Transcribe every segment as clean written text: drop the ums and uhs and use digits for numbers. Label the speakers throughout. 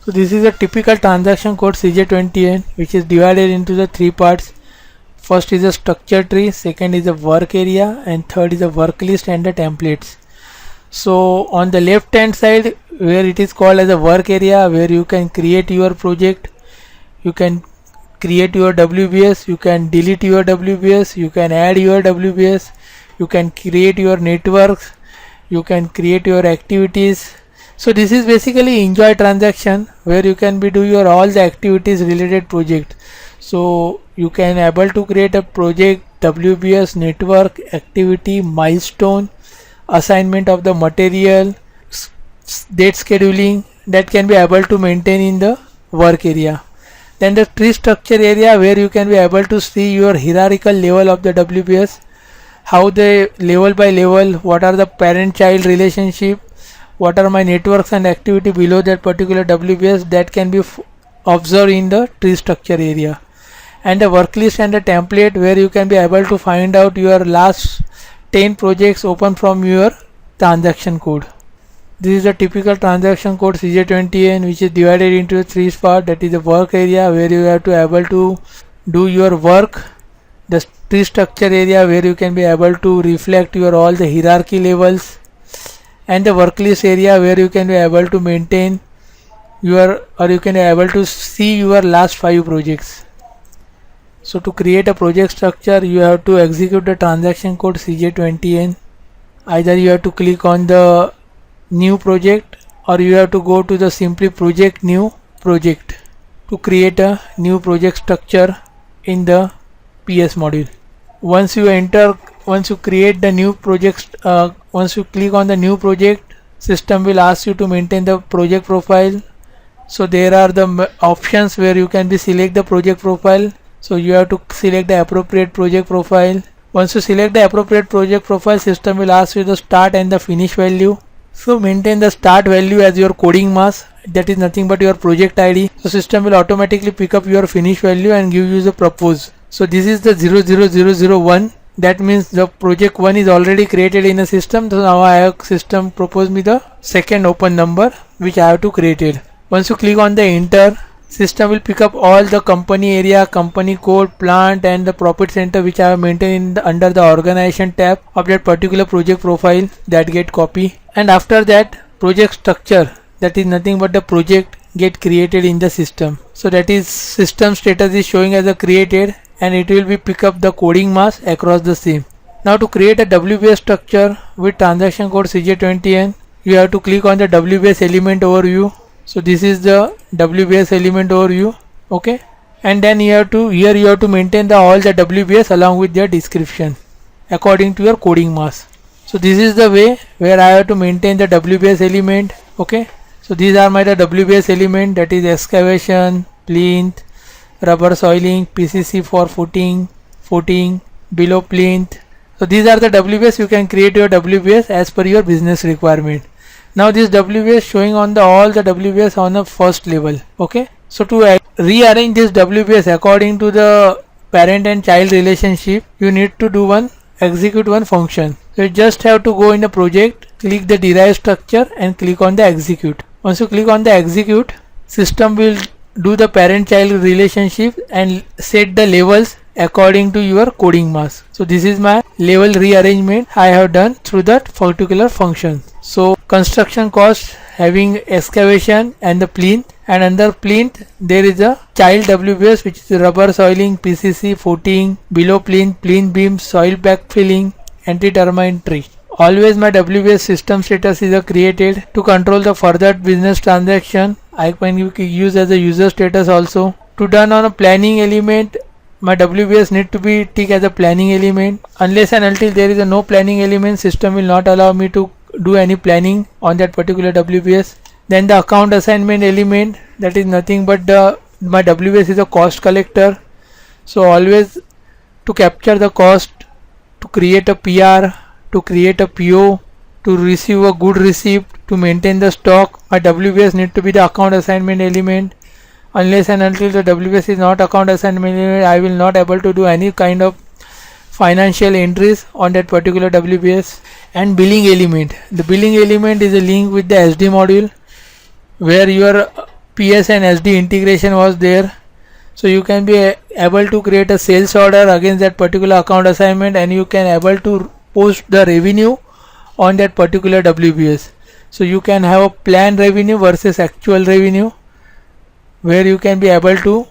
Speaker 1: So this is a typical transaction code CJ20N, which is divided into the three parts. First is a structure tree, second is a work area, and third is a work list and the templates. So on the left hand side, where it is called as a work area, where you can create your project, you can create your WBS, you can delete your WBS, you can add your WBS, you can create your networks, you can create your activities. So this is basically enjoy transaction, where you can be do your all the activities related project. So you can able to create a project, WBS, network, activity, milestone, assignment of the material, date scheduling, that can be able to maintain in the work area. Then the tree structure area, where you can be able to see your hierarchical level of the WBS, how the level by level, what are the parent child relationship, what are my networks and activity below that particular WBS, that can be observed in the tree structure area. And the work list and the template, where you can be able to find out your last 10 projects open from your transaction code. This is a typical transaction code CJ20N, which is divided into three parts. That is the work area, where you have to able to do your work, the tree structure area, where you can be able to reflect your all the hierarchy levels, and the work list area, where you can be able to maintain your, or you can be able to see your last 5 projects. So to create a project structure, you have to execute the transaction code CJ20N. Either you have to click on the new project, or you have to go to the simply project new project to create a new project structure in the PS module. Once you create the new project, once you click on the new project, system will ask you to maintain the project profile. So there are the options where you can be select the project profile. So you have to select the appropriate project profile. Once you select the appropriate project profile, system will ask you the start and the finish value. So maintain the start value as your coding mask, that is nothing but your project ID. So system will automatically pick up your finish value and give you the propose. So this is the 00001. That means the project 1 is already created in the system. So now I have system propose me the second open number which I have to create it. Once you click on the enter, system will pick up all the company area, company code, plant and the profit center which I have maintained under the organization tab of that particular project profile, that get copy. And after that, project structure, that is nothing but the project get created in the system. So that is system status is showing as a created, and it will be pick up the coding mask across the same. Now to create a WBS structure with transaction code CJ20N, you have to click on the WBS element overview. So this is the WBS element overview, okay, and then you have to maintain all the WBS along with their description according to your coding mask. So this is the way where I have to maintain the WBS element, okay. So these are my the WBS element, that is excavation, plinth, rubber soiling, PCC for footing, below plinth. So these are the WBS. You can create your WBS as per your business requirement. Now this WBS showing on the all the WBS on the first level, okay. So to rearrange this WBS according to the parent and child relationship, you need to do execute one function. So you just have to go in the project, click the derive structure and click on the execute. Once you click on the execute, system will do the parent child relationship and set the levels according to your coding mask. So this is my level rearrangement I have done through that particular function. So construction cost having excavation and the plinth, and under plinth there is a child WBS which is rubber soiling, PCC, footing, below plinth, plinth beam, soil backfilling, anti-termite tree. Always my WBS system status is created. To control the further business transaction, I can use as a user status also. To done on a planning element, my WBS need to be tick as a planning element. Unless and until there is a no planning element, system will not allow me to do any planning on that particular WBS. Then the account assignment element, that is nothing but my WBS is a cost collector. So always to capture the cost, to create a PR, to create a PO, to receive a good receipt, to maintain the stock, my WBS need to be the account assignment element. Unless and until the WBS is not account assignment element, I will not able to do any kind of financial entries on that particular WBS. And billing element, the billing element is a link with the SD module, where your PS and SD integration was there. So you can be able to create a sales order against that particular account assignment, and you can able to post the revenue on that particular WBS. So you can have a planned revenue versus actual revenue, where you can be able to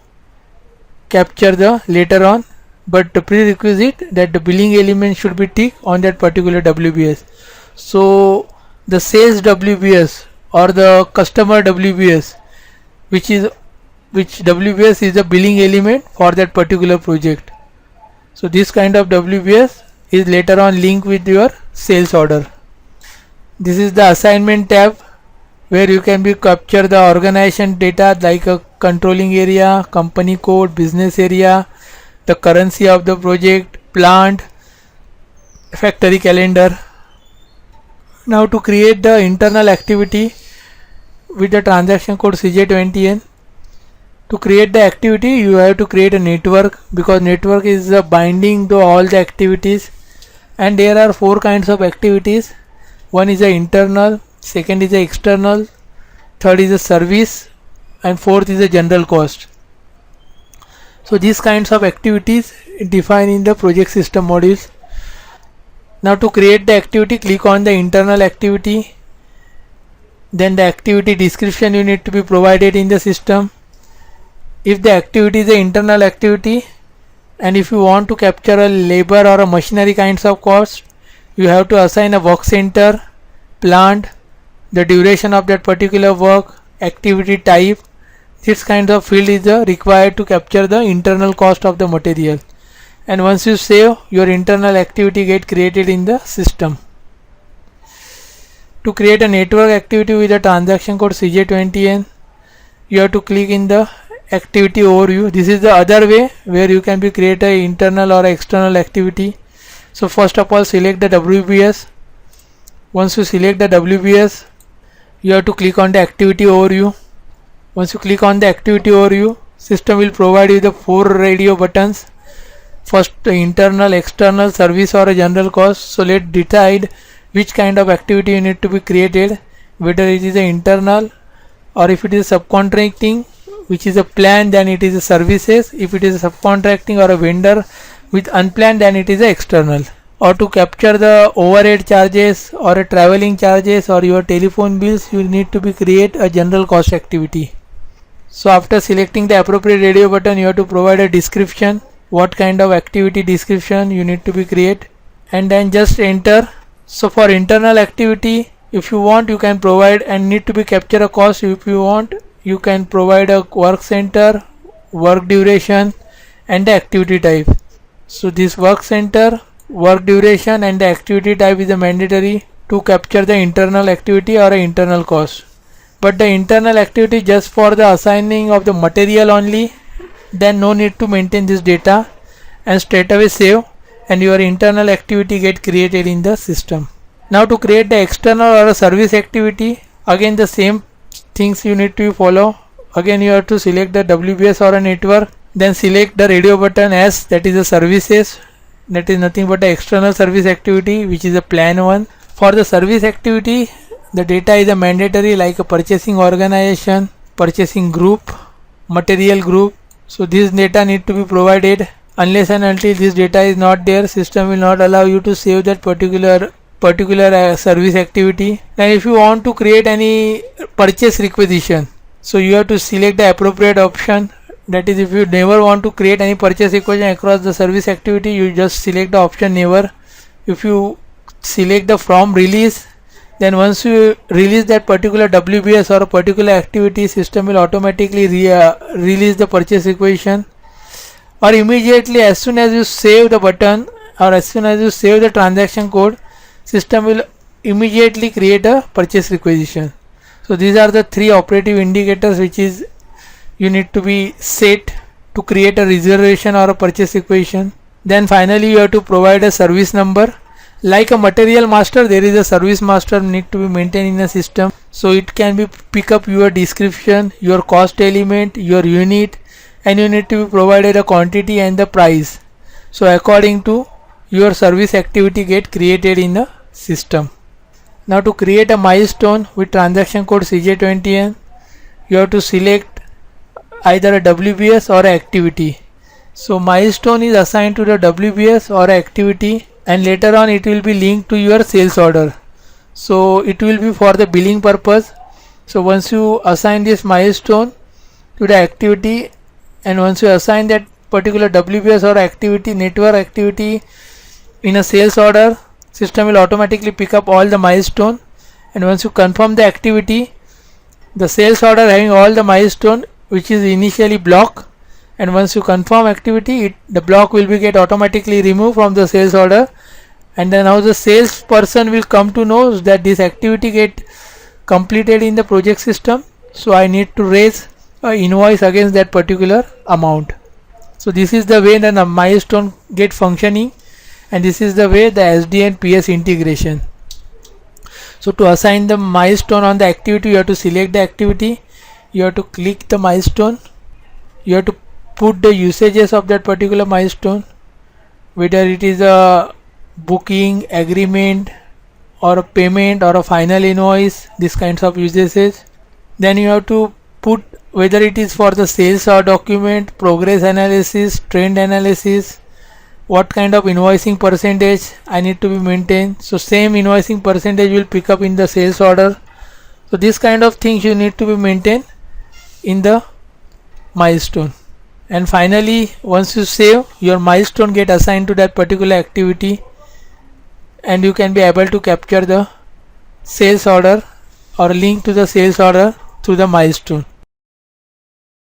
Speaker 1: capture the later on, but the prerequisite that the billing element should be ticked on that particular WBS. So the sales WBS or the customer WBS, which WBS is the billing element for that particular project. So this kind of WBS is later on linked with your sales order. This is the assignment tab, where you can be capture the organization data like a controlling area, company code, business area, the currency of the project, plant, factory calendar. Now to create the internal activity with the transaction code CJ20N, to create the activity you have to create a network, because network is binding to all the activities, and there are 4 kinds of activities. One is the internal, second is the external, third is the service, and fourth is the general cost. So these kinds of activities defined in the project system modules. Now to create the activity, click on the internal activity, then the activity description you need to be provided in the system. If the activity is an internal activity, and if you want to capture a labor or a machinery kinds of cost, you have to assign a work center, plant, the duration of that particular work, activity type. This kind of field is required to capture the internal cost of the material. And once you save, your internal activity get created in the system. To create a network activity with a transaction code CJ20N, you have to click in the activity overview. This is the other way where you can be create a internal or external activity. So first of all, select the WBS. Once you select the WBS, you have to click on the activity overview. Once you click on the activity overview, system will provide you the 4 radio buttons. First, internal, external, service or a general cost. So let's decide which kind of activity you need to be created, whether it is an internal, or if it is subcontracting, which is a plan, then it is a services. If it is a subcontracting or a vendor with unplanned, then it is a external. Or to capture the overhead charges or a traveling charges or your telephone bills, you need to be create a general cost activity. So after selecting the appropriate radio button, you have to provide a description, what kind of activity description you need to be create, and then just enter. So for internal activity, if you want, you can provide and need to be capture a cost. If you want, you can provide a work center, work duration, and the activity type. So this work center, work duration, and the activity type is a mandatory to capture the internal activity or a internal cost. But the internal activity just for the assigning of the material only, then no need to maintain this data, and straight away save, and your internal activity get created in the system. Now to create the external or a service activity, again the same things you need to follow. Again you have to select the WBS or a network, then select the radio button S, that is the services, that is nothing but the external service activity, which is a plan one. For the service activity, the data is a mandatory like a purchasing organization, purchasing group, material group. So this data need to be provided. Unless and until this data is not there, system will not allow you to save that particular service activity. And if you want to create any purchase requisition, so you have to select the appropriate option. That is, if you never want to create any purchase requisition across the service activity, you just select the option never. If you select the from release, then once you release that particular WBS or a particular activity, system will automatically release the purchase requisition. Or immediately as soon as you save the button or as soon as you save the transaction code, system will immediately create a purchase requisition. So these are the 3 operative indicators which is you need to be set to create a reservation or a purchase requisition. Then finally you have to provide a service number. Like a material master, there is a service master need to be maintained in a system. So it can be pick up your description, your cost element, your unit, and you need to be provided a quantity and the price. So according to your service activity get created in the system. Now to create a milestone with transaction code CJ20N, you have to select either a WBS or a activity. So milestone is assigned to the WBS or activity, and later on it will be linked to your sales order. So it will be for the billing purpose. So once you assign this milestone to the activity, and once you assign that particular WBS or activity, network activity in a sales order, system will automatically pick up all the milestone. And once you confirm the activity, the sales order having all the milestone which is initially block, and once you confirm activity, the block will be get automatically removed from the sales order, and then now the sales person will come to know that this activity get completed in the project system, so I need to raise a invoice against that particular amount. So this is the way the milestone get functioning, and this is the way the SD and PS integration. So to assign the milestone on the activity, you have to select the activity, you have to click the milestone, you have to put the usages of that particular milestone, whether it is a booking, agreement, or a payment, or a final invoice, these kinds of usages. Then you have to put whether it is for the sales or document, progress analysis, trend analysis, what kind of invoicing percentage I need to be maintained. So same invoicing percentage will pick up in the sales order. So this kind of things you need to be maintained in the milestone. And finally, once you save, your milestone get assigned to that particular activity, and you can be able to capture the sales order or link to the sales order through the milestone.